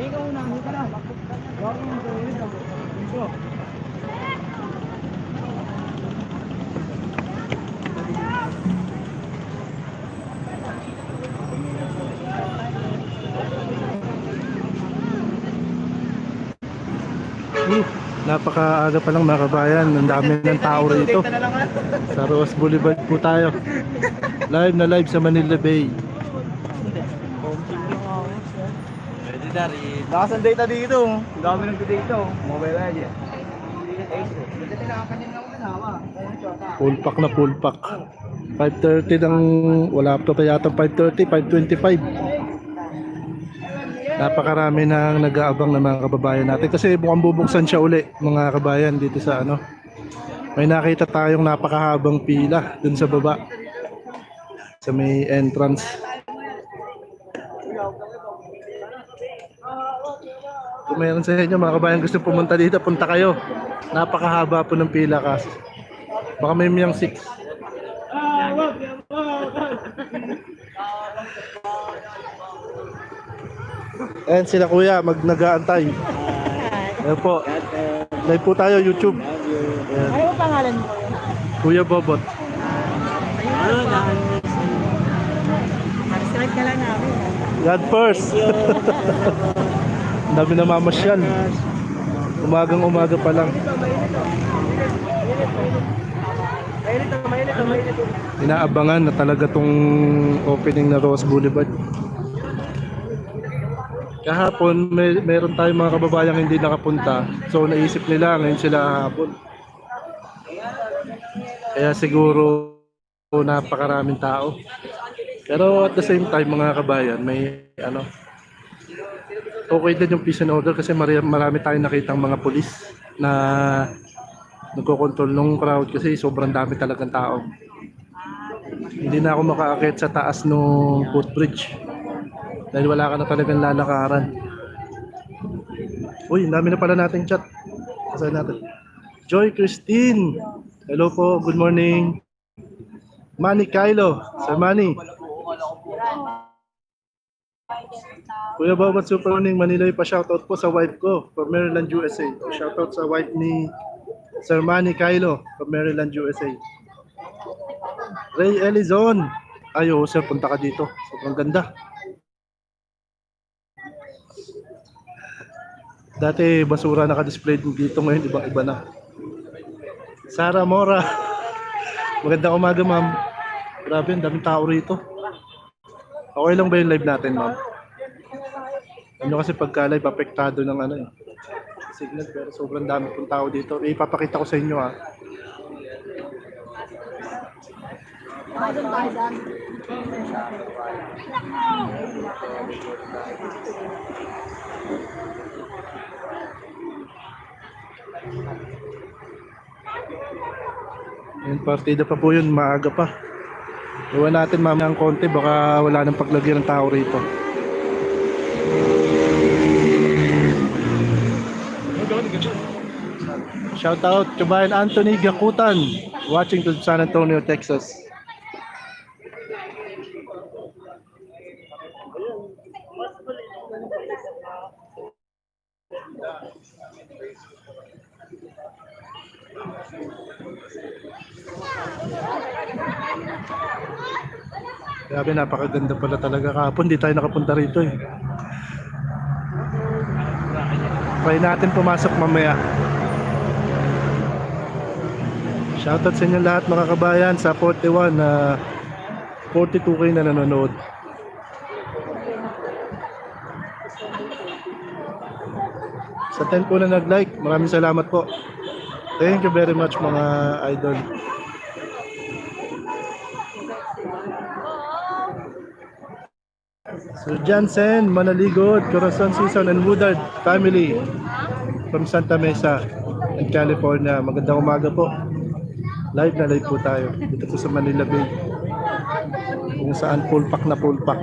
Ikaw na, hindi ka na. Huwag mo sa ulit ako. Dito. Napakaaga pa lang mga kabayan. Ang dami ng tao rito. Sa Roas Boulevard po tayo. Live na live sa Manila Bay. Pwede na rin. Lakas ang data dito. Ang dami ng data. Mobile Legends. Full pack na full pack. 5:30 ng wala pa yata 5:30, 5:25. Napakarami nang nag-aabang ng mga kababayan natin kasi mukhang bubuksan siya uli mga kabayan dito sa ano. May nakita tayong napakahabang pila dun sa baba. Sa may entrance. Kung mayroon sa inyo mga kabayan gusto pumunta dito, punta kayo. Napakahaba po ng pila kasi. Baka may miyang 6. Ayan sila kuya, nag-aantay. Ayan po. Live po tayo, YouTube. Ayan. Ano ang pangalan mo? Kuya Bobot. Ayun, subscribe ka lang namin. God first. Ang dami na mamasyal. Umagang umaga pa lang. Inaabangan na talaga tong opening na Roas Boulevard. Kahapon meron tayong mga kababayang hindi nakapunta. So naisip nila ngayon sila hapon. Kaya siguro napakaraming tao. Pero at the same time mga kabayan may ano, okay din yung peace and order kasi marami tayong nakitang mga pulis na nagkokontrol ng crowd kasi sobrang dami talagang tao. Hindi na ako makaakit sa taas ng footbridge dahil wala ka na talagang lalakaran. Uy, dami na pala nating chat. Kasahin natin. Joy Christine. Hello po, good morning. Manny Kylo. Sir Manny. Kuya Bobot, super morning. Manila pa shoutout po sa wife ko from Maryland, USA. Shoutout sa wife ni Sir Manny Kylo from Maryland, USA. Ray Elizon. Ayo, sir, punta ka dito. Sobrang ganda. Dati basura naka-display dito, ngayon iba-iba na. Sara Mora. Magandang umaga, ma'am. Grabe, ang daming tao rito. Okay lang ba yung live natin, ma'am? Ano kasi pagka live, apektado ng ano eh. Signal, pero sobrang dami pong tao dito. Ipapakita ko sa inyo ha. Yung partida pa po yun, maaga pa. Iwan natin mamaya ng konti, baka wala nang paglagyan ng tao rito. Shout out Kabayan Anthony Gakutan, watching to San Antonio, Texas. Grabe, napakaganda pala talaga kahapon. Di tayo nakapunta rito eh. Try natin pumasok mamaya. Shoutout sa inyo lahat mga kabayan sa 41 na 42K na nanonood. Sa 10 po na nag-like, maraming salamat po. Thank you very much mga idol. So Jansen, Manaligod, Corazon Season and Woodard family from Santa Mesa in California. Magandang umaga po. Live na live po tayo dito po sa Manila Bay. Kung saan full pack na full pack.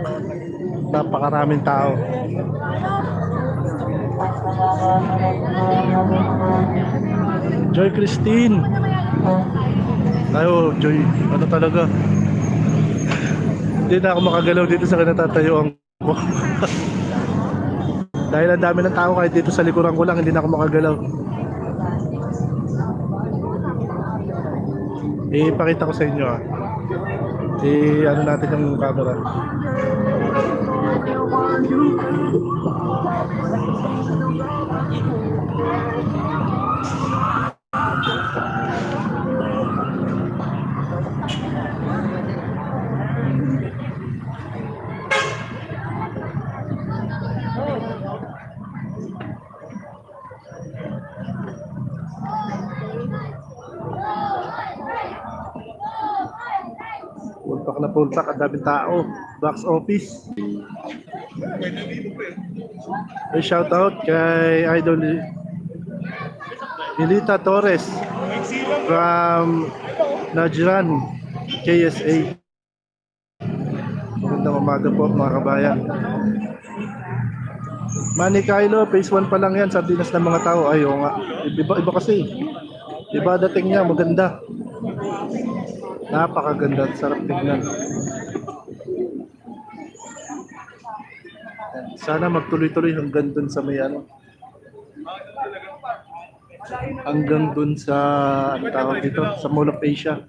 Napakaraming tao. Joy Christine. Ayo, Joy. Ano talaga? Hindi na ako makagalaw dito sa kinatatayuan ko. Dahil ang dami ng tao kahit dito sa likuran ko lang hindi na ako makagalaw. Ipakita ko sa inyo ah. Ano natin yung camera. Pulpak na pulpak, ang daming tao. Box office. Ay, shout out kay Idol Milita Torres from Najran, KSA. Magandang umaga po mga kabayan. Manny Kylo, phase 1 pa lang yan, sardinas ng mga tao. Ayaw nga, iba kasi. Iba dating niya, maganda. Napakaganda at sarap tignan. Sana magtuloy-tuloy hanggang dun sa may ano. Hanggang dun sa ano tawag dito, sa Mall of Asia.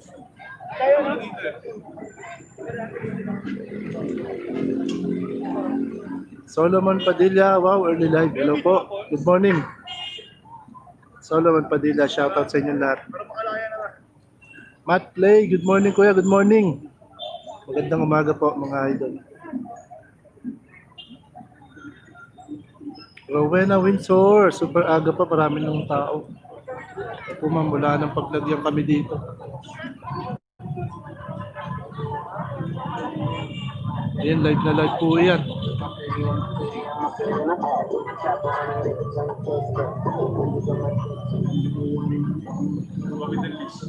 Solomon Padilla, wow, early live. Hello po. Good morning. Solomon Padilla, shoutout sa inyo lahat. Matt Play, good morning kuya, good morning. Magandang umaga po mga idol. Rowena Windsor, super aga pa, marami ng tao. Pumamula ng paglagyan kami dito. Ayan, live na live po yan.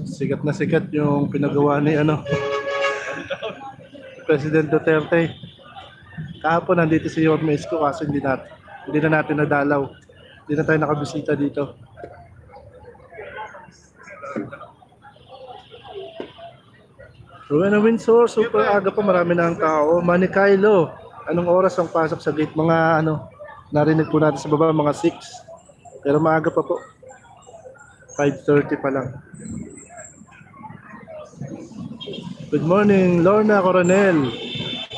Sikat na sikat yung pinagawa ni President Duterte. Kahapon nandito si Yorme Isko kaso hindi na natin nadalaw. Hindi na tayo nakabisita dito. Rowena Windsor, super aga pa, marami na ang tao. Manny Kylo, anong oras ang pasok sa gate? Mga narinig po natin sa baba, mga 6. Pero maaga pa po. 5:30 pa lang. Good morning, Lorna Coronel,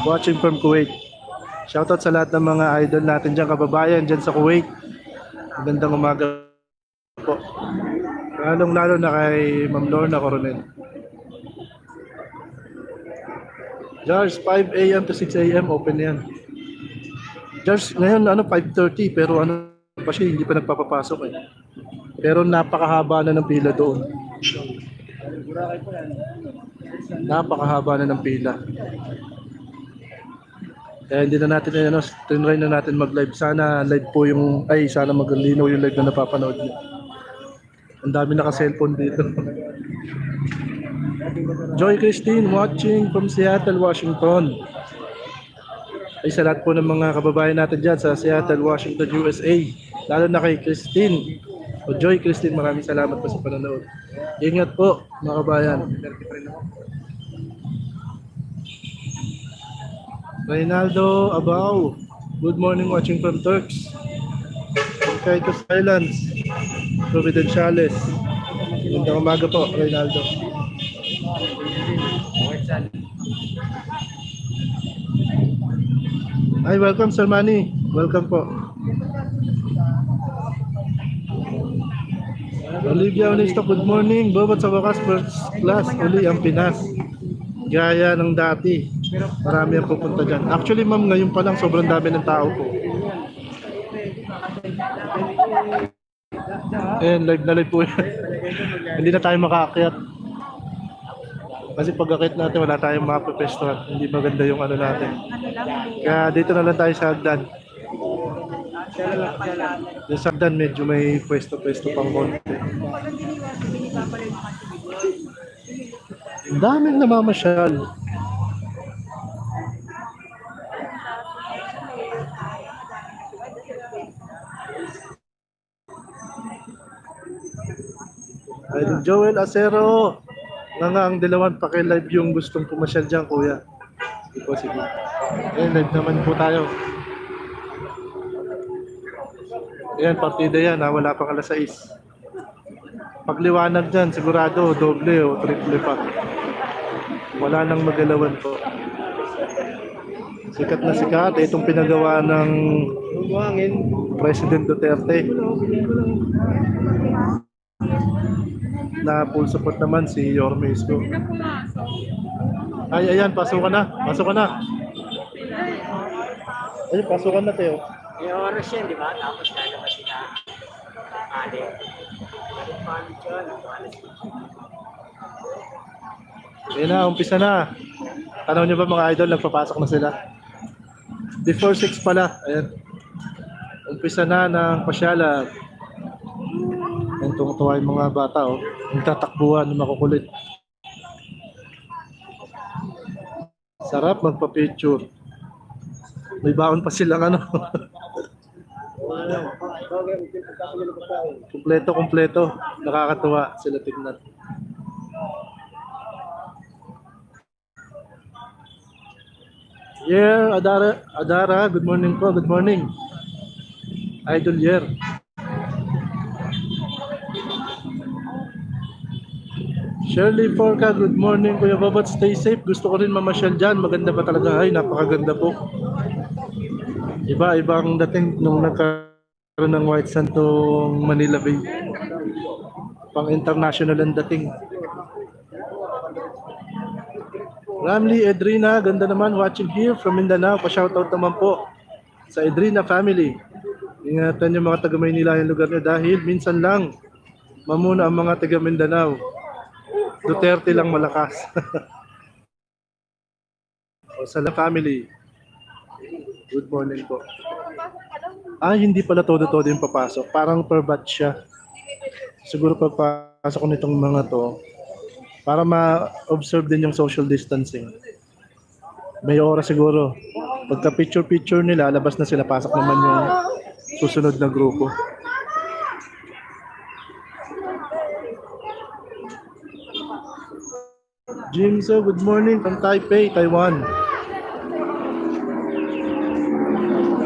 watching from Kuwait. Shoutout sa lahat ng mga idol natin dyan, kababayan dyan sa Kuwait. Magandang umaga po. Lalong-lalo na kay Ma'am Lorna Coronel. Jars, 5 a.m. to 6 a.m. open yan. Jars, ngayon 5:30 pero pa siya, hindi pa nagpapapasok eh. Pero napakahaba na ng pila doon. Napakahaba na ng pila. Kaya hindi na natin tinry na natin mag-live. Sana live po sana maglinaw yung live na napapanood niyo. Ang dami naka-cellphone dito. Joy Christine watching from Seattle, Washington. Ay sa lahat po ng mga kababayan natin dyan sa Seattle, Washington, USA. Lalo na kay Christine. O Joy Christine, maraming salamat po sa panonood. Ingat po mga kababayan. Reynaldo Abaw, good morning watching from Turks. From Caicos Islands, Providenciales. Magandang umaga po, Reynaldo. Hi, welcome Sir Manny. Welcome po. Olivia Onistok, good morning. Bobot sa wakas, first class uli ang Pinas. Gaya ng dati. Marami ang pupunta dyan. Actually ma'am, ngayon pa lang sobrang dami ng tao po. And live na live po yan. Hindi na tayo makaakyat. Kasi pag-akit natin, wala tayong mapapestuhan. Hindi maganda yung natin. Kaya dito na lang tayo sa hagdan. Yung sa hagdan, medyo may pwesto-pwesto pang konti. Daming namamasyal. Idol Joel Acero. Nga ang dilawan, paki-live yung gustong pumasyal dyan, kuya. Sige. Live naman po tayo. Ayan, partida yan ha, wala pang alas 6. Pagliwanag dyan, sigurado, doble o triple pa. Wala nang magalawan po. Sikat na sikat, itong pinagawa ng President Duterte. Na full support naman si Yorme Isko. Ay, ayan, pasok ka na. Pasok ka na. Ay, pasok ka na, Teo. May oras yan, di ba? Tapos lalabas sila. Ali. Ayan na, umpisa na. Tanaw niyo ba mga idol, nagpapasok na sila. Before 6 pala. Ayan. Umpisa na ng pasyalan. Ayan, tungtuwa yung mga bata, oh. Nagtatakbuhan, makukulit. Sarap magpa-picture. May baon pa silang ano. Kompleto. Nakakatuwa sila tignan. Yeah, Adara, good morning po, good morning. Idol Yer. Shirley Forca, good morning Kuya Babat, stay safe. Gusto ko rin mamasyal dyan, maganda pa talaga. Ay, napakaganda po. Iba-ibang dating nung nagkaroon ng White Sand tong Manila Bay. Pang international ang dating. Ramli, Edrina, ganda naman watching here from Mindanao. Pa-shoutout naman po sa Edrina family. Ingatan yung mga taga Maynila yung lugar nyo dahil minsan lang mamuna ang mga taga Mindanao. Duterte lang malakas. O sa family. Good morning po. Hindi pala todo-todo yung papasok. Parang per batch siya. Siguro pagpasok ko nitong mga to para ma-observe din yung social distancing. May oras siguro. Pagka picture-picture nila, labas na sila, pasok naman yung susunod na grupo. Jimso, good morning from Taipei, Taiwan.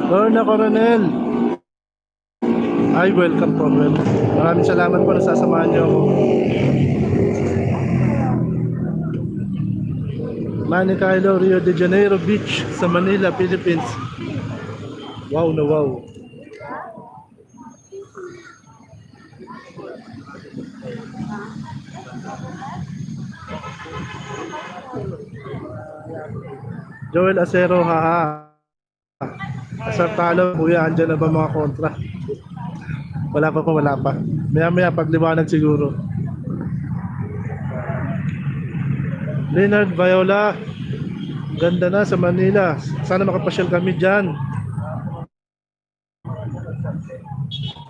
Lorna Coronel. Ay, welcome po. Maraming salamat po na sasamahan niyo ako. Manny Kylo, Rio de Janeiro Beach sa Manila, Philippines. Wow na wow. Joel Acero, haha. Asar talo, kuya, andyan na ba mga kontra? Wala pa. Maya pagliwanag siguro. Leonard Viola, ganda na sa Manila. Sana makapasyal kami dyan.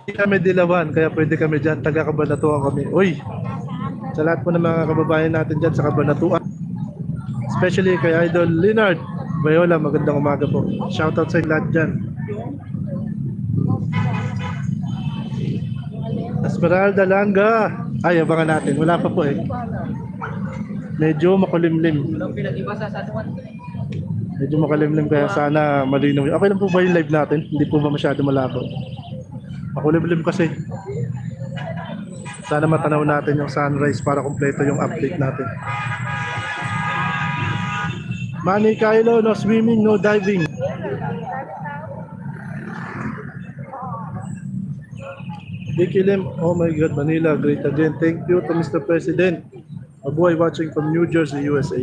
Hindi kami Dilawan, kaya pwede kami dyan. Taga Cabanatuan kami. Uy, sa lahat po ng mga kababayan natin dyan sa Cabanatuan. Especially kay Idol Leonard Viola, magandang umaga po. Shoutout sa lahat dyan. Esmeralda Langa. Ay, abangan natin. Wala pa po eh. Medyo makulimlim. Medyo makalimlim kaya sana malinaw. Okay lang po ba yung live natin? Hindi po ba masyado malabo? Makulimlim kasi. Sana matanaw natin yung sunrise para kumpleto yung update natin. Manny Kylo, no swimming, no diving. Vicky Lim, oh my God, Manila, great again. Thank you to Mr. President. A boy watching from New Jersey, USA.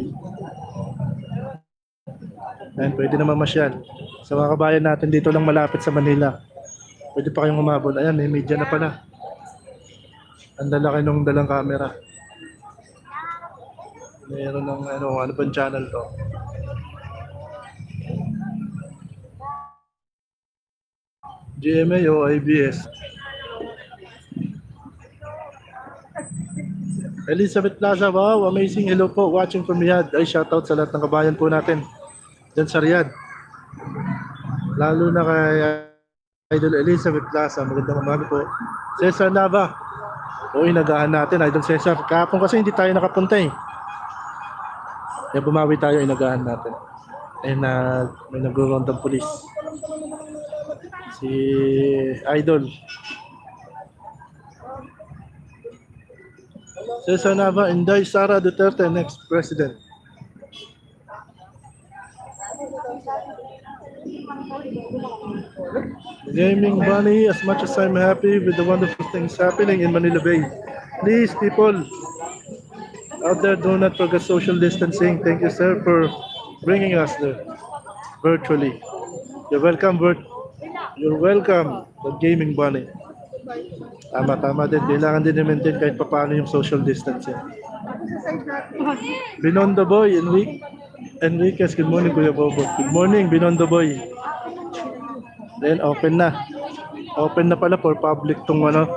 Ayan, pwede naman masyal. Sa mga kabayan natin dito lang malapit sa Manila. Pwede pa kayong umabol. Ayan, may media na pala. Ang lalaki nung dalang camera. Mayroon ng ano bang channel to? GMA o IBS. Elizabeth Plaza, wow, amazing. Hello po, watching from Riyadh. Ay, shoutout sa lahat ng kabayan po natin dyan sa Riyadh. Lalo na kay Idol Elizabeth Plaza, magandang umaga po. Cesar Nava, o inagahan natin, Idol Cesar. Kahapon kasi hindi tayo nakapunta eh. Kaya bumawi tayo, inagahan natin. Eh may nag-rondang pulis. Si Idol. Cesar Nava, Inday Sara Duterte, next president. Gaming Bunny, as much as I'm happy with the wonderful things happening in Manila Bay, please, people out there, do not forget social distancing. Thank you, sir, for bringing us there virtually. You're welcome, Bert. You're welcome, the Gaming Bunny. Tama din. Kailangan din i-maintain kahit paano yung social distancing. Binondo Boy, Enriquez, good morning, Kuya Bobo. Good morning, Binondo Boy. Then, open na. Open na pala for public tong ano.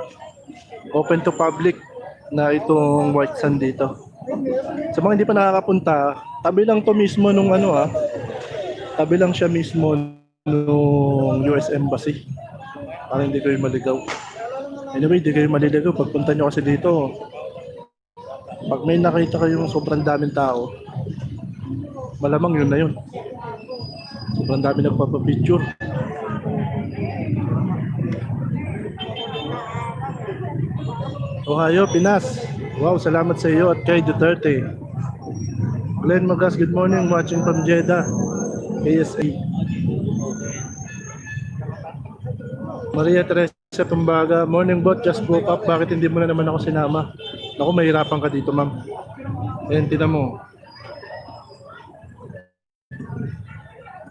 Open to public na itong White Sand dito. Sa mga hindi pa nakakapunta, tabi lang to mismo nung ano tabi lang siya mismo nung US Embassy. Para hindi kayo maligaw. Anyway, hindi kayo maliligaw. Pagpunta nyo kasi dito, pag may nakita kayong sobrang daming tao, malamang yun na yun. Sobrang dami nagpapapicture. Ohio, Pinas. Wow, salamat sa iyo at kay Duterte. Glenn Magas, good morning. Watching from Jeddah, KSA. Maria Teresa Tumbaga, morning bot, just woke up. Bakit hindi mo na naman ako sinama? Ako, mahirapan ka dito, ma'am. Ayan, tinan mo.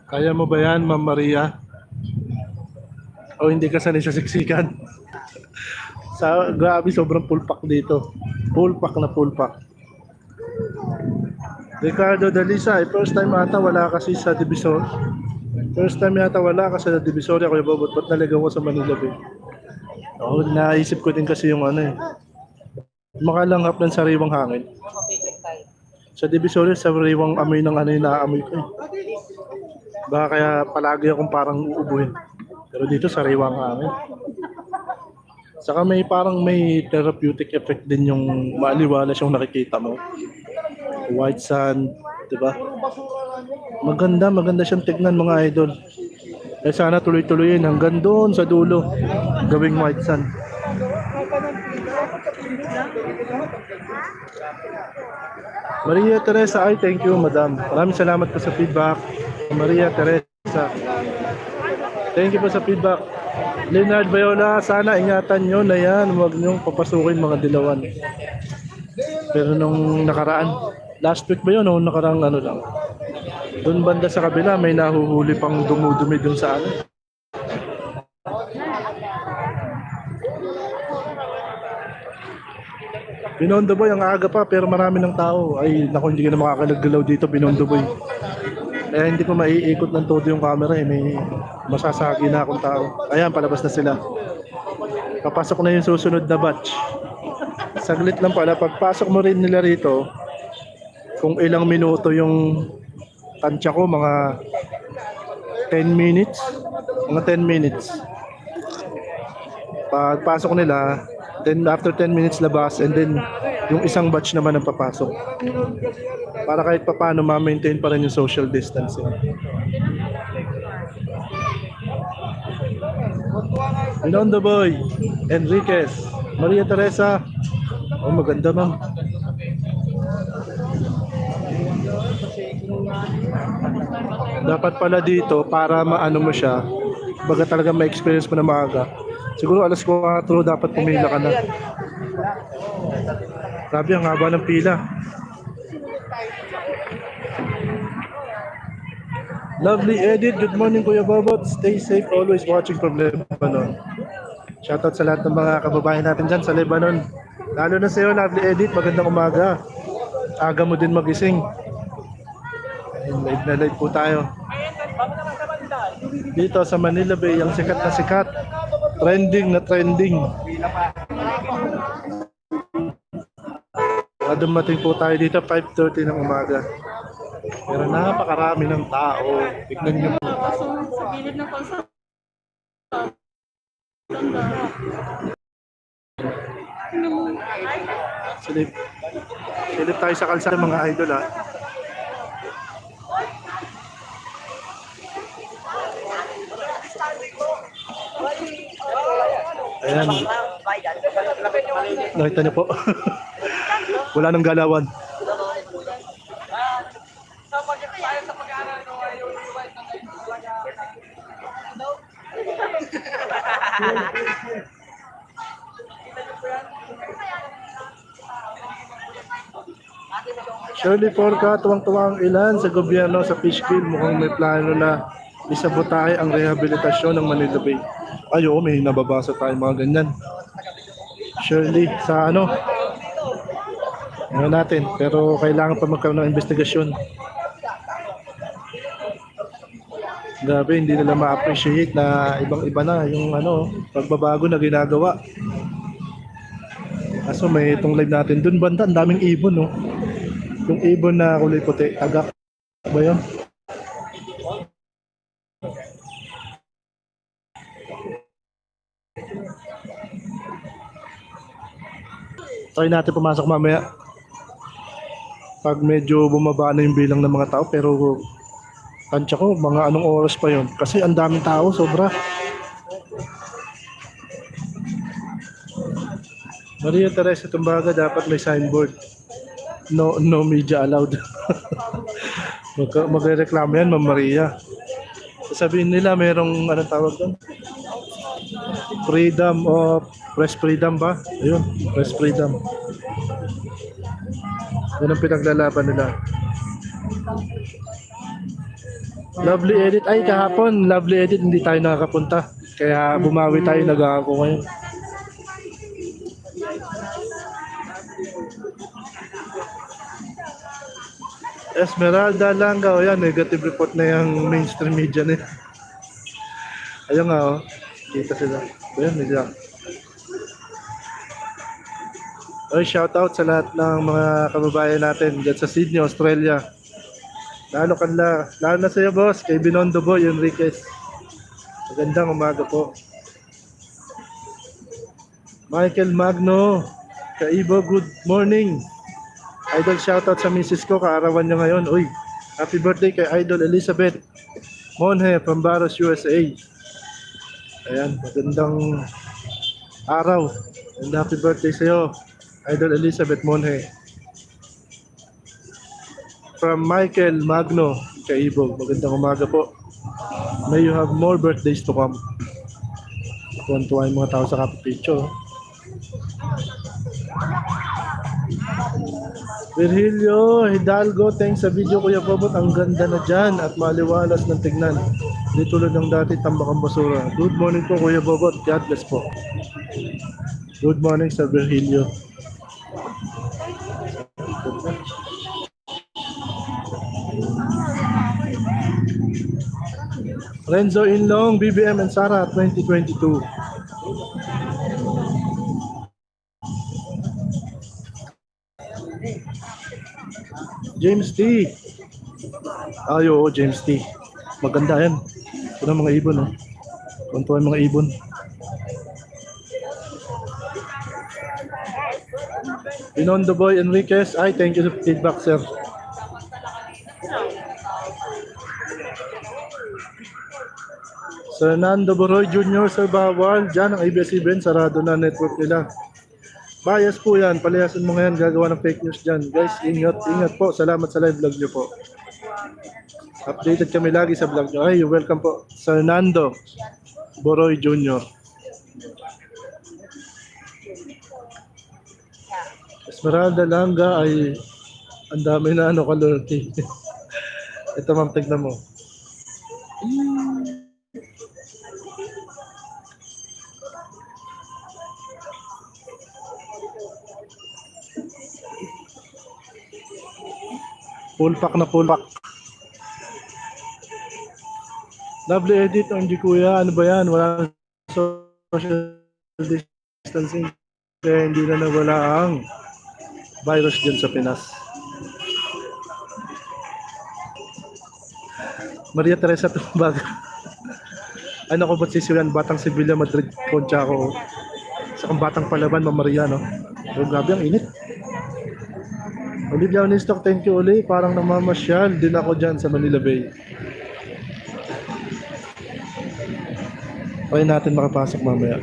Kaya mo ba yan, Ma'am Maria? O hindi ka sanay sa siksikan? Grabe, sobrang full pack dito. Full pack na full pack. Ricardo Dalisa, first time ata wala kasi sa Divisor. First time yata wala kasi sa Divisoria, Kuya Bobot. Ba't naligaw ko sa Manila Bay? Oo, naisip ko din kasi yung makalanghap ng sariwang hangin. Sa Divisoria, sariwang amoy ng yung naaamoy ko. Baka kaya palagi akong parang uubuhin. Pero dito, sariwang hangin. Saka may therapeutic effect din yung maaliwalas yung nakikita mo. White sand, di ba? Maganda siyang tignan, mga idol. Eh sana tuloy-tuloyin hanggang doon sa dulo, gawing white sand. Maria Teresa, ay thank you, madam. Maraming salamat po sa feedback. Maria Teresa, thank you po sa feedback. Leonard Viola, sana ingatan nyo na yan. Huwag nyo papasukin mga dilawan. Pero nung nakaraan, last week ba yun? Nung nakarang lang. Doon banda sa kabila, may nahuhuli pang dumudumi dun sa Binondo Boy, ang aga pa pero marami ng tao. Ay, naku, hindi ka na makakalagalaw dito, Binondo Boy. Eh, hindi ko maiikot ng todo yung camera may masasagi na akong tao. Ayan, palabas na sila. Papasok na yung susunod na batch. Saglit lang pala, pagpasok mo rin nila rito, kung ilang minuto yung tansya ko, mga 10 minutes. Mga 10 minutes. Pagpasok nila, then after 10 minutes labas, and then yung isang batch naman ang papasok. Para kahit paano ma-maintain pa rin yung social distancing. Binondo Boy, Enriquez, Maria Teresa. Oh, maganda, ma'am. Dapat pala dito para maano mo siya, baga talaga ma-experience mo na maaga. Siguro alas 4 dapat pumila ka na. Grabe, ang haba ng pila. Lovely Edit, good morning Kuya Bobot. Stay safe, always watching from Lebanon. Shoutout sa lahat ng mga kababayan natin dyan sa Lebanon. Lalo na sa iyo, Lovely Edit, magandang umaga. Aga mo din magising. Live na live po tayo. Dito sa Manila Bay, ang sikat na sikat. Trending na trending. Dumating po tayo dito 5:30 ng umaga. Pero napakarami ng tao. Tignan nyo po. Sa gilid ng kalsada. Silip tayo sa kalsada, mga idol, ha. Ayan. Nakita niyo po. Wala nang galawan. Shirley Forca, tuwang-tuwa ang ilan sa gobyerno sa Fishkill. Mukhang may plano na isabotay ang rehabilitasyon ng Manila Bay. Ay, oo, may nababasa tayo mga ganyan. Shirley, sa ano? Ano natin, pero kailangan pa magkaroon ng investigasyon. Grabe, hindi nila ma-appreciate na ibang-iba na yung ano, pagbabago na ginagawa. Kaso may itong live natin dun banda, ang daming ibon, no? Yung ibon na kulay puti, tagak ba yun? Try natin pumasok mamaya. Pag medyo bumaba na yung bilang ng mga tao, pero tansya ko, mga anong oras pa yon? Kasi ang daming tao, sobra. Maria Teresa Tumbaga, dapat may signboard. No media allowed. Magrereklamo yan, Ma'am Maria. Sabihin nila merong anong tawag doon? Freedom of press freedom ba? Ayun, press freedom. Yun ang pinaglalaban nila. Lovely edit. Ay, kahapon, lovely edit, hindi tayo nakakapunta. Kaya bumawi tayo, nag-aako ngayon. Esmeralda Langga, o yan, negative report na yung mainstream media na. Ayun nga, oh. Kita sila. Ayun, media. Ay, shoutout sa lahat ng mga kababayan natin dyan sa Sydney, Australia. Lalo na sa iyo, boss, kay Binondo Boy Enriquez. Magandang umaga po. Michael Magno, Kaibo, good morning. Idol, shoutout sa misis ko, kaarawan niya ngayon. Uy, happy birthday kay Idol Elizabeth Monhe from Barros, USA. Ayan, magandang araw. And happy birthday sa iyo, Idol Elizabeth Monhe. From Michael Magno, Kaibog. Magandang umaga po. May you have more birthdays to come. Tuwan-tuwa yung mga tao sa Kapitcho. Virgilio Hidalgo, thanks sa video, Kuya Bobot. Ang ganda na dyan at maliwalas ng tignan. Di tulad ng dati, tambakang basura. Good morning po, Kuya Bobot. God bless po. Good morning sa Virgilio. Renzo Inlong, BBM and Sara 2022. James T. Ay, oo, James T. Maganda yan. Ito na mga ibon, oh. Kontuan mga ibon. Binondo Boy Enriquez. Ay, thank you sa feedback, sir. Fernando Boroy Jr. Sir Bawal. Diyan ang ABS-CBN, sarado na network nila. Bias po yan, palayasin mo ngayon, gagawa ng fake news dyan. Guys, ingat po. Salamat sa live vlog nyo po. Updated kami lagi sa vlog nyo. Ay, welcome po. Fernando Boroy Jr. Esmeralda Langga ay ang dami na ano kalorti. Ito ma'am, tignan mo. Full pack na full pack. Lovely edit, hindi kuya. Ano ba yan? Wala social distancing. Kaya hindi na nawala ang virus dyan sa Pinas. Maria Teresa Tumbaga. Ano ko ba't sisilan? Batang Sevilla, Madrid, Concha ko. Sa kang Batang Palaban, Maria, no? Pero grabe ang init. Olivia Unistok, thank you uli. Parang namamasyal din ako dyan sa Manila Bay. Kaya natin makapasok mamaya.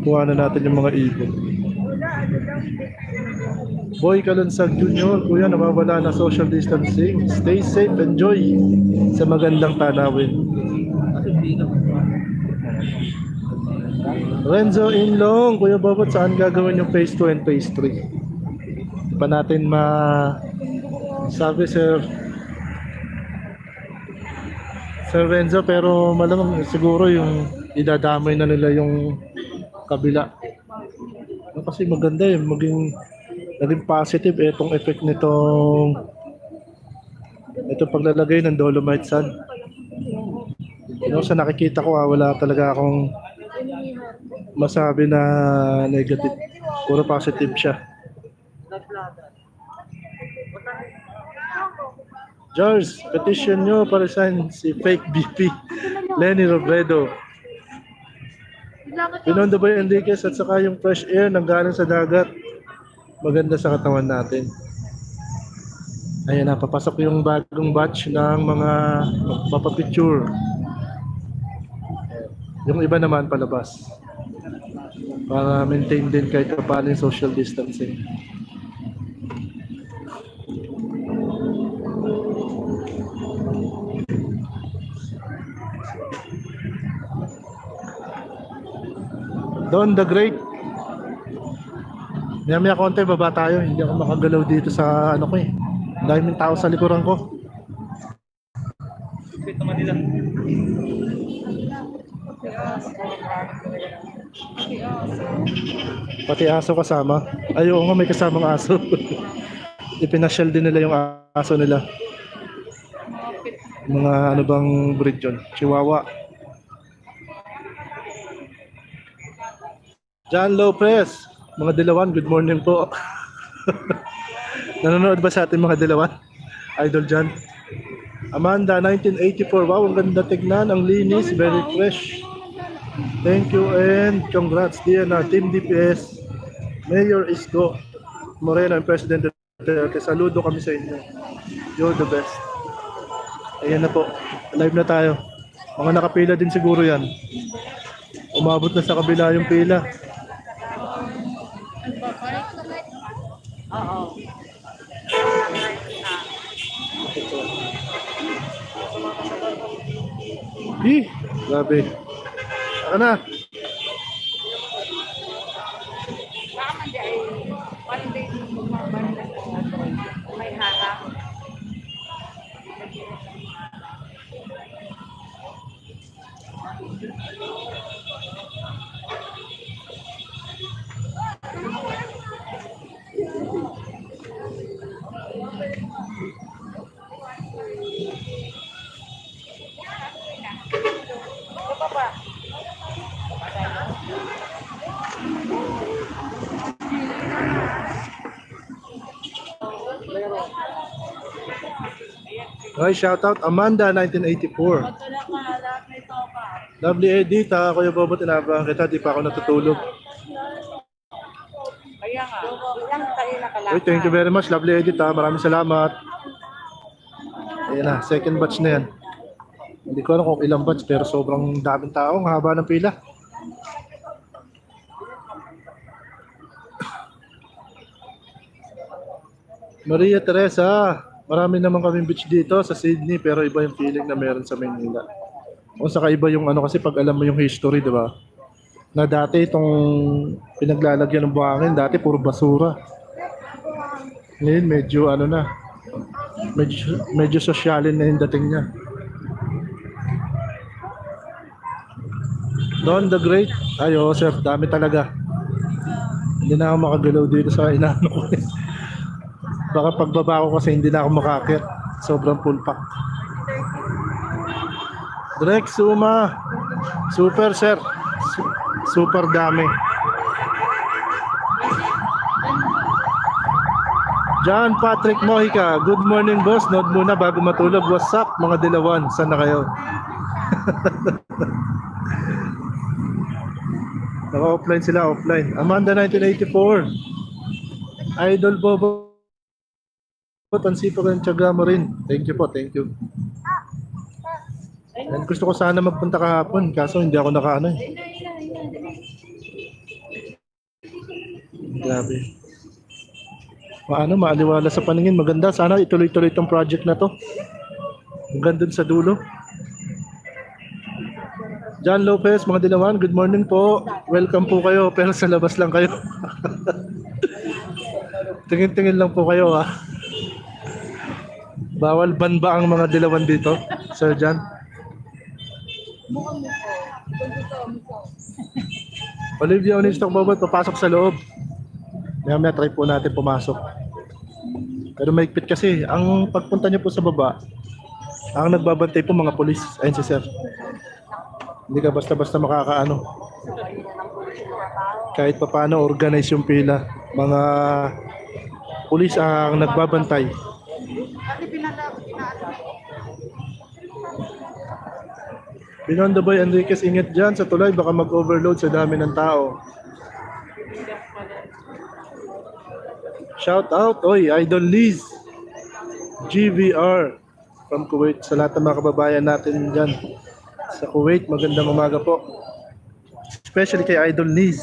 Kuha na natin yung mga ibon. Boy Kalunsag Jr. Kuya, nawawala na social distancing. Stay safe, enjoy sa magandang tanawin. Renzo Inlong, Kuya Bobot, saan gagawin yung phase 2 and phase 3? Pa natin sabi Sir Renzo, pero malamang siguro yung idadamay na nila yung kabila. Kasi maganda naging positive itong effect nitong paglalagay ng dolomite sand. Sa nakikita ko wala talaga akong masabi na negative. Puro positive siya. George, petition nyo para resign si fake BP Lenny Robredo. Pinondo Boy Enriquez at saka yung fresh air nang galing sa dagat. Maganda sa katawan natin. Ayan na, papasok yung bagong batch ng mga mapapicture. Yung iba naman palabas. Para maintain din kahit paano yung social distancing. Don the Great. Maya konti baba tayo. Hindi ako makagalaw dito sa ano ko eh. Daming tao sa likuran ko. Pati aso kasama. Ay, oo nga, may kasamang aso. Ipinasyal din nila yung aso nila. Mga ano bang breed yun? Chihuahua. John Lopez, mga dilawan, good morning po. Nanonood ba sa ating mga dilawan? Idol John. Amanda, 1984, wow, ang ganda tignan, ang linis, very fresh. Thank you and congrats, Diana, Team DPS, Mayor Isko Moreno and President Duterte. Saludo kami sa inyo. You're the best. Ayan na po, live na tayo. Mga nakapila din siguro yan. Umabot na sa kabila yung pila. Oo. Grabe. Saka na. May harap. Okay, shout out Amanda 1984. Lovely Edita, Kuya Bobo, tinabang kita, di pa ako natutulog. Kaya nga. Ilang tayo nakalakad. Okay, thank you very much, Lovely Edita. Maraming salamat. Ayan na, second batch na yan. Hindi ko alam kung ilang batch, pero sobrang daming tao, ang haba ng pila. Maria Teresa, marami naman kaming beach dito sa Sydney, pero iba yung feeling na meron sa Manila. O saka iba yung ano, kasi pag alam mo yung history, di ba? Na dati itong pinaglalagyan ng buhangin, dati puro basura. Ngayon medyo ano na, medyo sosyalin na yung dating niya. Don the Great, ayo sir, dami talaga. Hindi na ako makagalaw dito sa inaano ko. Baka pagbaba ko kasi hindi na ako makakit. Sobrang full pack. Drex Suma, super sir, super dami. John Patrick Mojica, good morning boss. Nood muna bago matulog. What's up mga dilawan? Saan na kayo? Naka-offline sila, offline. Amanda 1984. Idol Bobo. Tansipo ng tiyaga mo rin. Thank you po, thank you. And gusto ko sana magpunta kahapon, kaso hindi ako nakaano eh. Grabe. maaliwala sa paningin. Maganda. Sana ituloy-tuloy itong project na to. Hanggang dun sa dulo. John Lopez, mga Dilawan, good morning po. Welcome po kayo, pero sa labas lang kayo. Tingin-tingin lang po kayo, ha. Bawal ban ba ang mga Dilawan dito, Sir John? Olivia Onistok Bobot, papasok sa loob. Maya try po natin pumasok. Pero maigpit kasi, ang pagpunta niyo po sa baba, ang nagbabantay po mga polis. Ayun si Sir. Hindi ka basta-basta makakaano. Kahit pa paano organize yung pila. Mga pulis ang nagbabantay. Binondo Boy Enriquez, ingat dyan sa tulay. Baka mag-overload sa dami ng tao. Shout out, oy, Idol Liz. GVR from Kuwait. Sa lahat ng mga kababayan natin dyan sa Kuwait, magandang umaga po. Especially kay Idol Liz.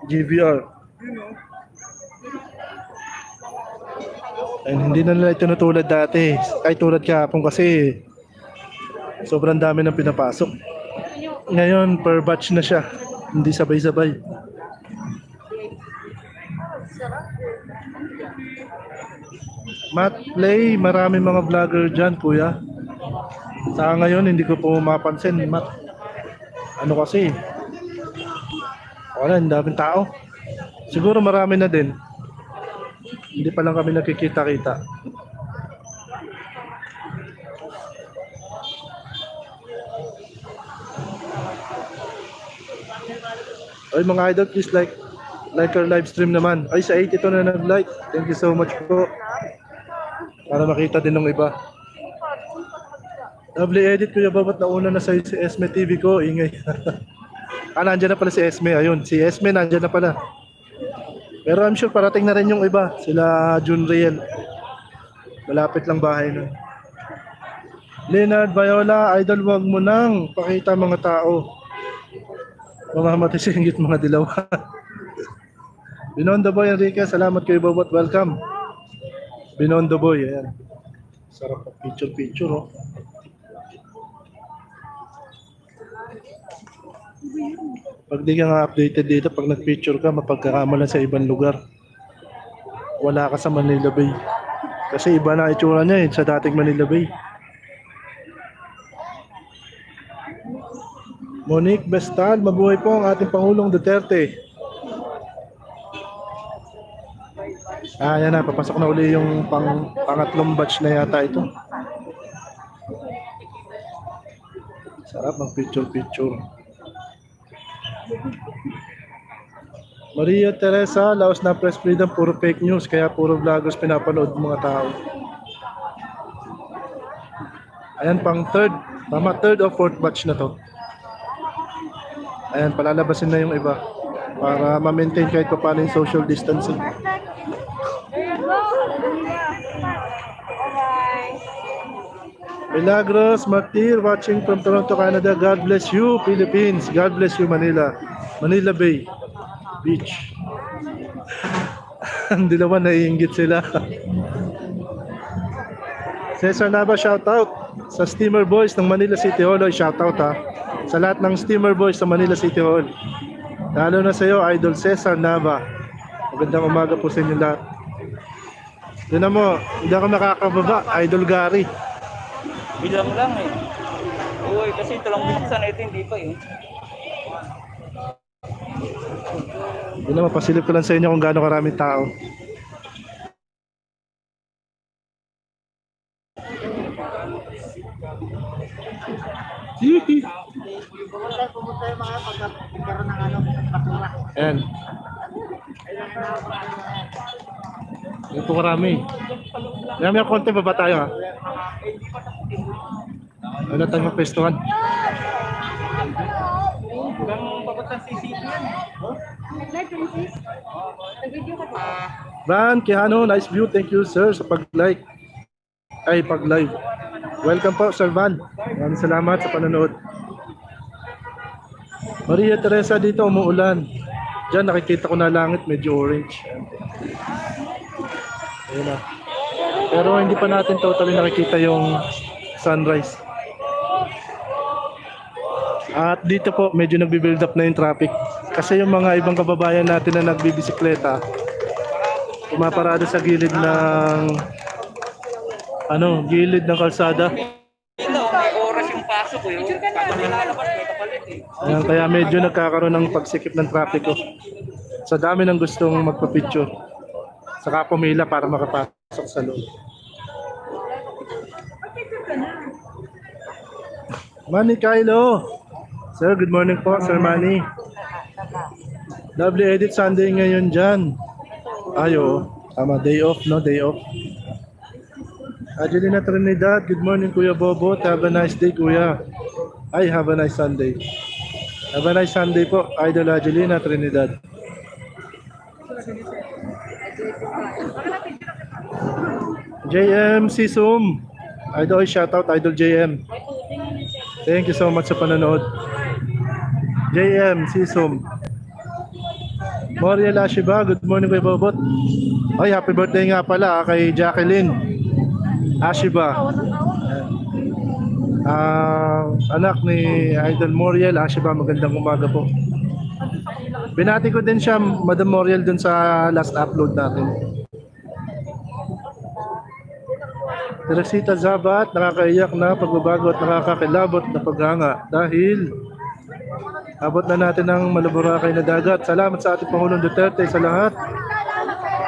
GVR. Ay, hindi na nila ito natulad dati. Ay, tulad kahapon kasi sobrang dami ng pinapasok. Ngayon, per batch na siya. Hindi sabay-sabay. Matt Play, marami mga vlogger dyan, kuya. Sa ngayon, hindi ko po mapansin, Matt. Ano kasi? Wala, ang daming tao. Siguro marami na din. Hindi pa lang kami nakikita-kita. Ay mga idol, please like our live stream naman. Ay, sa 82 na nag-like. Thank you so much po. Para makita din ng iba. Lovely edit, Kuya Babot. Nauna na sa si Esme TV ko. Ingay. Nandiyan na pala si Esme. Ayun, si Esme nandiyan na pala. Pero I'm sure parating na rin yung iba. Sila Junriel. Malapit lang bahay na. Leonard Viola, idol, wag mo nang pakita mga tao. Mamamatay sa inggit mga Dilawan. Binondo Boy Enriquez, salamat Kuya Babot. Welcome. Binondo Boy, ayan. Sarap ang picture, oh. Pag di ka nga updated dito, pag nag-picture ka, mapagkakamalan sa ibang lugar. Wala ka sa Manila Bay. Kasi iba na itsura niya sa dating Manila Bay. Monique Bestal, mabuhay po ang ating Pangulong Duterte. Yan na, papasok na uli yung pangatlong batch na yata ito. Sarap ng picture. Maria Teresa, Laos na press freedom, puro fake news, kaya puro vloggers pinapanood ng mga tao. Ayan, pang third or fourth batch na to. Ayan, palalabasin na yung iba para ma-maintain kahit pa paano yung social distancing. Milagros Martir, watching from Toronto, Canada. God bless you, Philippines. God bless you, Manila. Manila Bay Beach. Ang Dilawan, naiinggit sila. Cesar Nava, shout out sa Steamer Boys ng Manila City Hall. Shout out, ha, sa lahat ng Steamer Boys sa Manila City Hall. Lalo na sa iyo, Idol Cesar Nava. Magandang umaga po sa inyo lahat. Doon mo, hindi ako nakakababa, Idol Gary. Bilang lang eh. Uy, kasi ito lang binuksan na ito, hindi pa eh. Doon na, mapasilip ko lang sa inyo kung gaano karaming tao. Ayan. Ito karami. May konti pa ba tayo, ha? Ano tayo mapestuhan? Van Quijano, nice view. Thank you, sir, sa pag-like. Ay, pag-live. Welcome po, Sir Van. Maraming salamat sa panonood. Maria Teresa, dito umuulan. Diyan nakikita ko na langit, medyo orange. Ayun na. Pero hindi pa natin totally nakikita yung sunrise. At dito po, medyo nagbi-build up na yung traffic. Kasi yung mga ibang kababayan natin na nagbibisikleta, pumaparada sa gilid ng gilid ng kalsada. May oras yung pasok ko yun. Kapag nilalabas, may kapalit eh. Ayan, kaya medyo nagkakaroon ng pagsikip ng trapiko. Sa dami ng gustong magpa-picture. Saka pumila para makapasok sa loob. Manny Kylo. Sir, good morning po, Sir Manny. Lovely edit Sunday ngayon dyan. Ayo, tama, day off, no? Day off. Angelina Trinidad, good morning Kuya Bobo. Have a nice day, Kuya. Ay, have a nice Sunday. Have a nice Sunday po, Idol Angelina Trinidad. JM Sisum. Idol, shoutout Idol JM. Thank you so much sa panonood. JM Sisum. Moriel Ashiba, good morning Kuya Bobot. Ay, happy birthday nga pala kay Jacqueline Ashiba. Anak ni Idol Moriel Ashiba, magandang umaga po. Binati ko din siya, Madam Moriel, dun sa last upload natin. Teresita Zabat, nakakaiyak na pagbabago at nakakakilabot na paghanga dahil abot na natin ang maluburakay na dagat. Salamat sa ating Pangulong Duterte sa lahat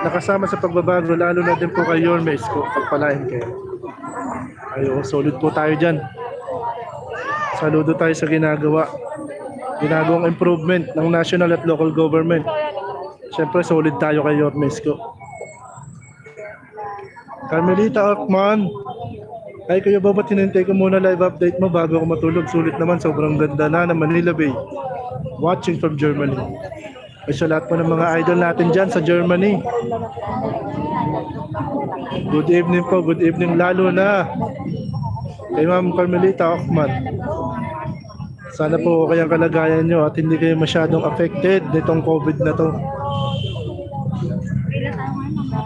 nakasama sa pagbabago, lalo na din po kay Yorme Isko. Pagpalain kayo. Ayo, solid po tayo dyan. Saludo tayo sa ginagawang improvement ng national at local government. Siyempre, solid tayo kay Yorme Isko. Carmelita Ockman. Ay, Kuya Bobo, tinintay ko muna live update mo bago ako matulog. Sulit naman, sobrang ganda na ng Manila Bay. Watching from Germany. Ay, sa lahat po ng mga idol natin dyan sa Germany. Good evening po, good evening lalo na kay Ma'am Carmelita Ockman. Sana po kayang kalagayan nyo at hindi kayo masyadong affected nitong COVID na to.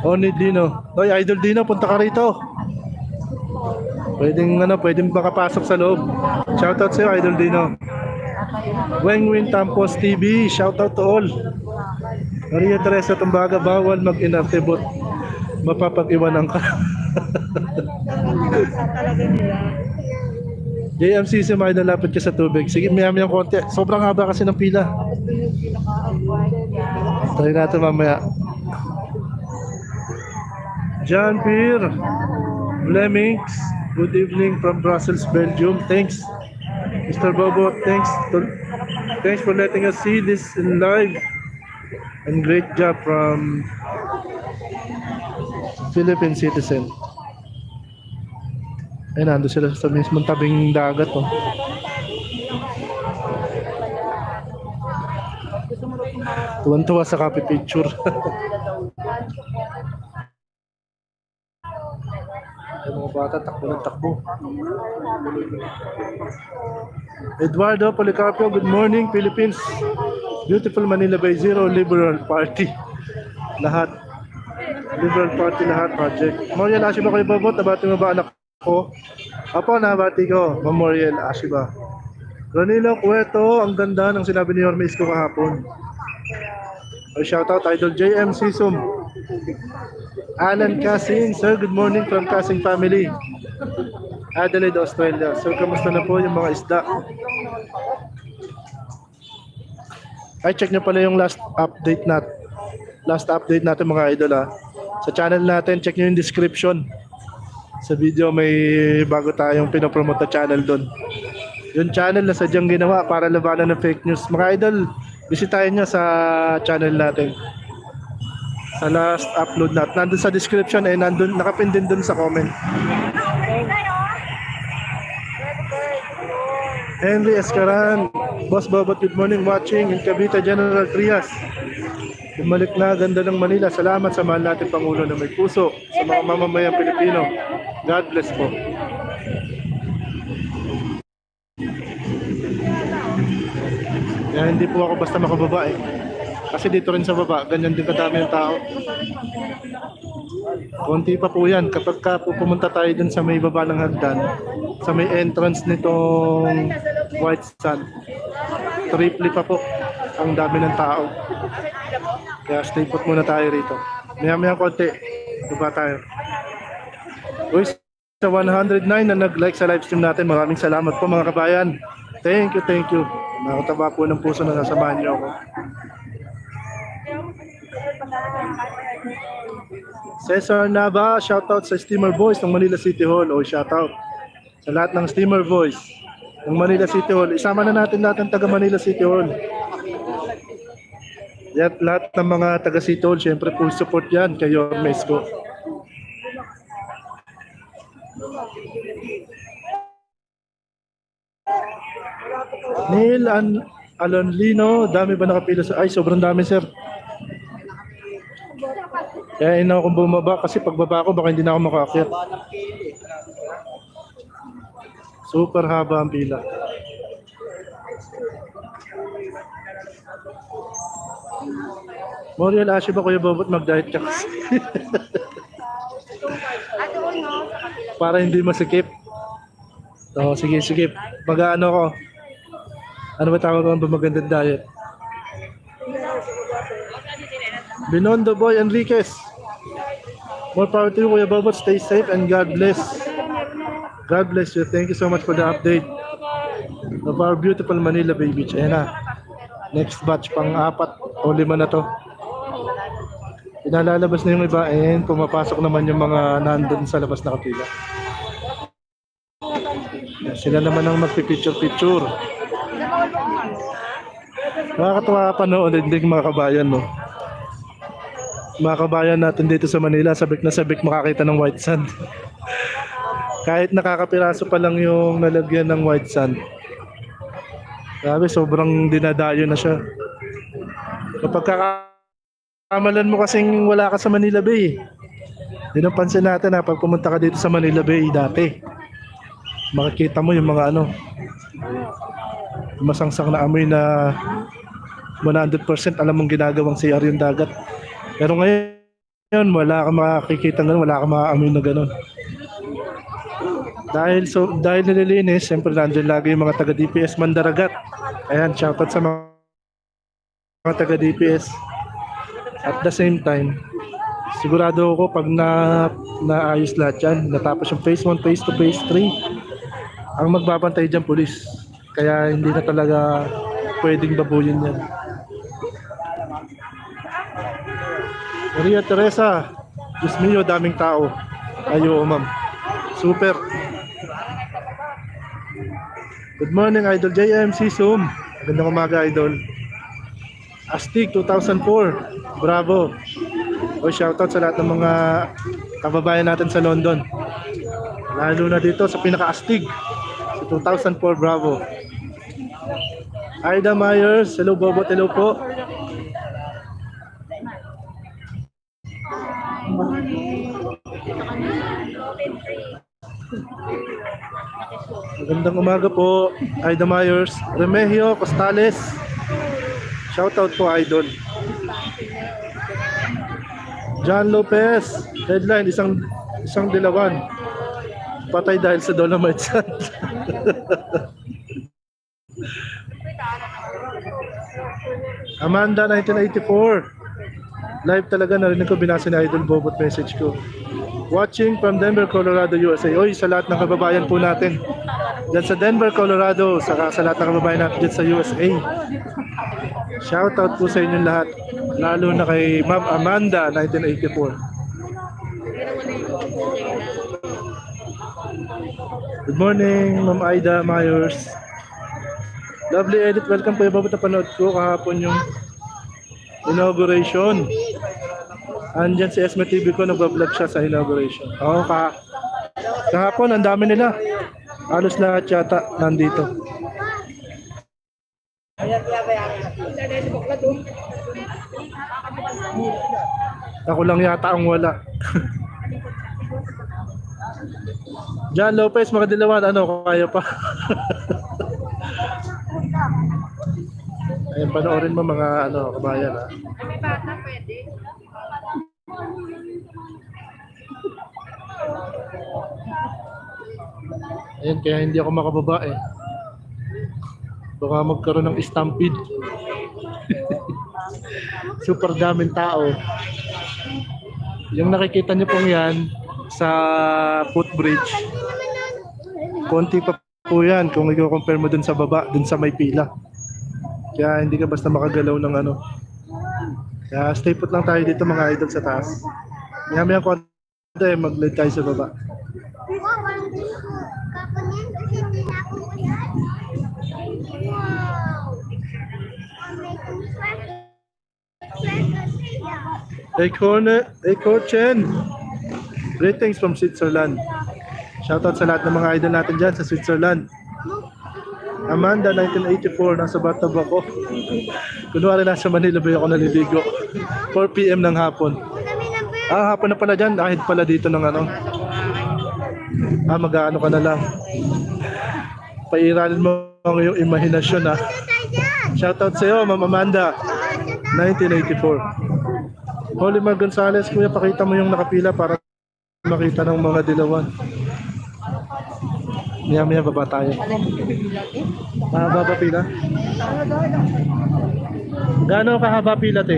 Oni Dino. Hoy, Idol Dino, punta ka rito. Pwedeng makapasok sa loob. Shoutout sa iyo, Idol Dino. Wengwin Tampos TV, shoutout to all. Maria Teresa Tumbaga, bawal mag-inactibot. Mapapag-iwanan ka. JMCC, may nalapit ka sa tubig. Sige, maya-maya konti. Sobrang haba kasi ng pila. Tayo natin mamaya. John Pierre Flemings, good evening from Brussels, Belgium. Thanks, Mr. Bobo. Thanks for letting us see this in live. And great job from Philippine citizen. Ay, nando sila sa mismong tabing dagat. Oh. Tuwan-tuwa sa copy picture. Ay, mga bata, takbo ng takbo. Eduardo Policarpio, good morning, Philippines. Beautiful Manila Bay, Zero Liberal Party. Lahat. Liberal Party lahat, project. Memorial Ashiba kayo babot, nabati mo ba anak ko? Apo, nabati ko, Memorial Ashiba. Ronilo Cueto, ang ganda ng sinabi ni Yorme Isko kahapon. Ay, shoutout Idol JM Sisum. Alan Casing, sir, good morning from Casing family. Adelaide, Australia. Sir, kamusta na po yung mga isda? Ay, check nyo pala yung last update natin mga idol ha. Sa channel natin, check nyo yung description. Sa video may bago tayong pinopromote na channel doon. Yung channel na sadyang ginawa para labanan ng fake news. Mga idol, bisitahin nyo sa channel natin. Sa last upload natin. Nandun sa description nandun, nakapin din dun sa comment. Henry Escaran, Boss Bobot, good morning watching in Cavite, General Trias. Bumalik na, ganda ng Manila. Salamat sa mahal natin Pangulo na may puso sa mga mamamayang Pilipino. God bless po. Kaya hindi po ako basta makababa eh. Kasi dito rin sa baba, ganyan din kadami ng tao. Konti pa po yan. Kapag ka po pumunta tayo dun sa may baba ng hagdan, sa may entrance nitong White Sand, triple pa po ang dami ng tao. Kaya stay put muna tayo rito. Maya konti, baba tayo. Uy, sa 109 na nag-like sa live stream natin, maraming salamat po mga kabayan. Thank you. Nakataba po ng puso na nasamahan niyo ako. Cesar Nava, shoutout sa Steamer Boys ng Manila City Hall. O shoutout sa lahat ng Steamer Boys ng Manila City Hall. Isama na natin lahat ng taga Manila City Hall. At lahat ng mga taga City Hall, syempre full support yan kay Yormesco. Neil Alonlino, dami ba nakapila sa... Ay, sobrang dami sir. Kaya ina akong bumaba kasi pagbaba ko baka hindi na ako makaakyat. Super haba ang pila. Moriel Ashe ba Kuya Bobot mag-diet ka kasi? Para hindi masikip. So, sige. Mag-ano ko. Ano ba tawag ko ba magandang diet? Binondo Boy Enriquez. More power to you Kuya Bobot. Stay safe and God bless. God bless you. Thank you so much for the update of our beautiful Manila Bay Beach. Ayan na. Next batch pang 4 o 5 na to. Pinalalabas na yung iba and pumapasok naman yung mga nandun sa labas na kapila. Sila naman ang magpipicture-picture. Nakakatawa panood din mga kabayan, no? Mga kabayan natin dito sa Manila, sabik na sabik makakita ng white sand. Kahit nakakapiraso pa lang yung nalagyan ng white sand. Grabe, sobrang dinadayo na siya. Kapag kakamalan mo kasing wala ka sa Manila Bay, din ang pansin natin na pag pumunta ka dito sa Manila Bay dati, makikita mo yung mga masangsang na amoy na 100% alam mong ginagawang CR yung dagat. Pero ngayon wala kang makikita gano'n, wala kang maamoy na gano'n. Dahil nililinis, siyempre nandiyan lagi yung mga taga DPS Mandaragat. Ayan, shoutout sa mga taga DPS. At the same time, sigurado ako pag naayos lahat yan, natapos yung phase 1, phase 2, phase 3, ang magbabantay dyan pulis. Kaya hindi na talaga pwedeng babuyin yan. Maria Teresa, Diyos mio, daming tao. Ayo, ma'am. Super. Good morning, Idol JMC Zoom. Magandang umaga, Idol. Astig 2004. Bravo. O shoutout sa lahat ng mga kababayan natin sa London. Lalo na dito sa pinaka-astig. Sa 2004, bravo. Aida Myers, hello Bobot, hello po. Magandang umaga po, Aida Myers. Remigio Costales, shoutout po, Idol. John Lopez, headline, isang dilawan. Patay dahil sa Dolomite Sand. Amanda 1984. Live talaga, narinig ko, binasa ni Idol Bobot message ko. Watching from Denver, Colorado, USA. Oy, sa lahat ng kababayan po natin dyan sa Denver, Colorado, saka sa lahat ng kababayan natin dyan sa USA. Shoutout po sa inyong lahat, lalo na kay Ma'am Amanda 1984. Good morning, Ma'am Aida Myers. Lovely edit, welcome po. Bobot na panood ko kahapon yung inauguration. Andyan si Esme TV ko, nagbablog siya sa inauguration. Oo, kahapon, ang dami nila. Halos lahat yata nandito. Ako lang yata ang wala. John Lopez, mga dilawan, ano, kaya pa. Ayun, panoorin mo mga kabayan, ha. May bata pwede. Ayan, kaya hindi ako makababa eh. Baka magkaroon ng stampede. Super daming tao. Yung nakikita niyo pong yan sa footbridge, konti pa po yan kung i-compare mo dun sa baba, dun sa may pila. Kaya hindi ka basta makagalaw ng ano. Kaya stay put lang tayo dito mga idol sa taas. Maya-maya konti mag-lead tayo sa baba. Echo Chen. Greetings from Switzerland. Shoutout sa lahat ng mga idol natin dyan sa Switzerland. Amanda, 1984, nasa bathtub ako. Kunwari nasa Manila ba ako naliligo. 4 PM ng hapon. Hapon na pala dyan. Kahit pala dito ng ano. Mag-ano ka na lang. Pairalin mo ang iyong imahinasyon ha. Shoutout sa iyo, Ma'am Amanda. 1984. Holimar Gonzales, kuya, pakita mo yung nakapila para makita ng mga dilawan. Maya baba tayo. Mahaba ba pila? Gaano kahaba pila, te?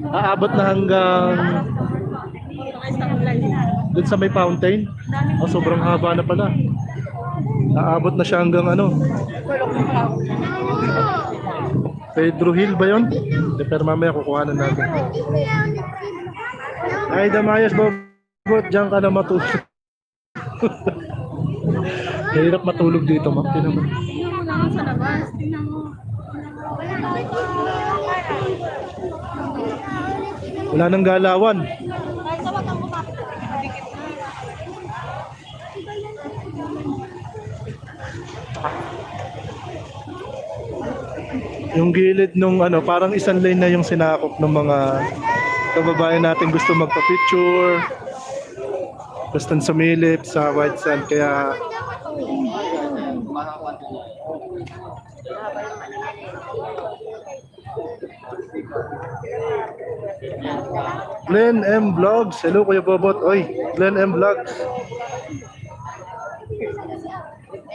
Aabot na hanggang dun sa may fountain? Sobrang haba na pala. Aabot na siya hanggang ano? Pedro Hill ba yun? Pero mamaya kukuhanan natin. Ay, Damayas, Bobot, diyan ka na matulog. Hirap matulog dito, ma'am. Tingnan mo. Tingnan mo lang sa labas. Tingnan mo. Wala nang galawan. Yung gilid nung ano, parang isang lane na yung sinakop ng mga kababayan natin gusto magpa-picture, gustong sumilip sa white sand, kaya Glenn M Vlogs. Hello Kuya Bobot. Oy, Glenn M Vlogs.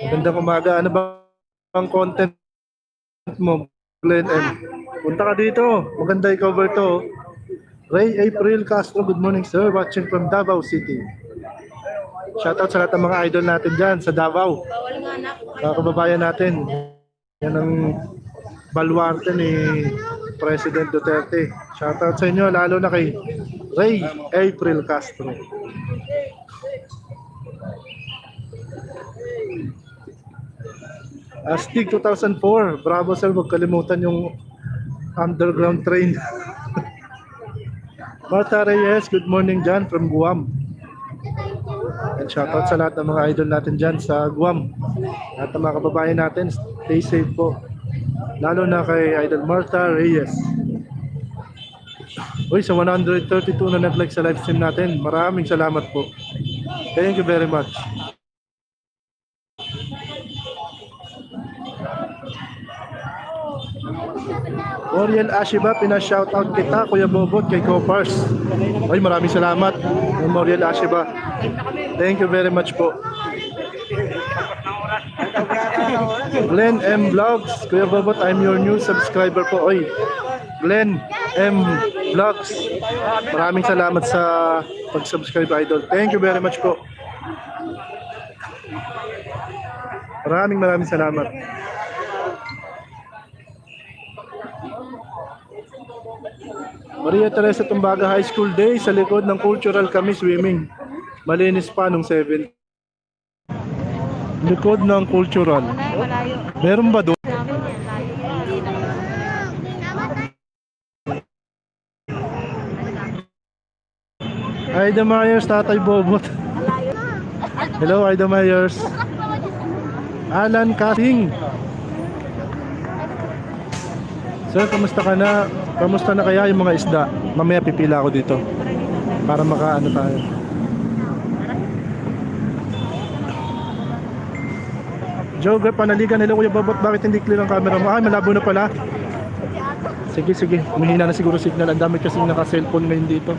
Magandang umaga. Ano ba ang content mo, Glenn M? Punta ka dito. Maganda i-cover to. Ray April Castro. Good morning sir. Watching from Davao City. Shoutout sa lahat ng mga idol natin dyan sa Davao. Mga kababayan natin. Yan ang baluarte ni President Duterte. Shoutout sa inyo, lalo na kay Ray April Castro. Astig 2004. Bravo sir, huwag kalimutan yung underground train. Marta Reyes, good morning dyan from Guam. And shoutout sa lahat ng mga idol natin dyan sa Guam. At ang mga kababayan natin, stay safe po. Lalo na kay Idol Marta Reyes. Uy, sa 132 na nag-like sa live stream natin, maraming salamat po. Thank you very much. Oriel Ashiba, pina-shoutout kita, Kuya Bobot, kay Copars. Uy, maraming salamat, Oriel Ashiba. Thank you very much po. Glenn M Vlogs, Kuya Bobot, I'm your new subscriber po. Oy, Glenn M Vlogs, maraming salamat sa pag-subscribe, idol. Thank you very much po. Maraming salamat. Maria Teresa Tumbaga High School Day sa likod ng Cultural kami swimming. Malinis pa nung 7. Likod ng Cultural. Meron ba doon? Ida Myers, Tatay Bobot. Hello, Ida Myers. Alan Kasing. Sir, kamusta ka na? Kamusta na kaya yung mga isda? Mamaya pipila ako dito para makaano tayo. Jogger Panaligan, hello Kuya Bobot, bakit hindi clear ang camera mo? Ay, malabo na pala. Sige, umihina na siguro signal. Ang dami kasing naka-cellphone ngayon dito.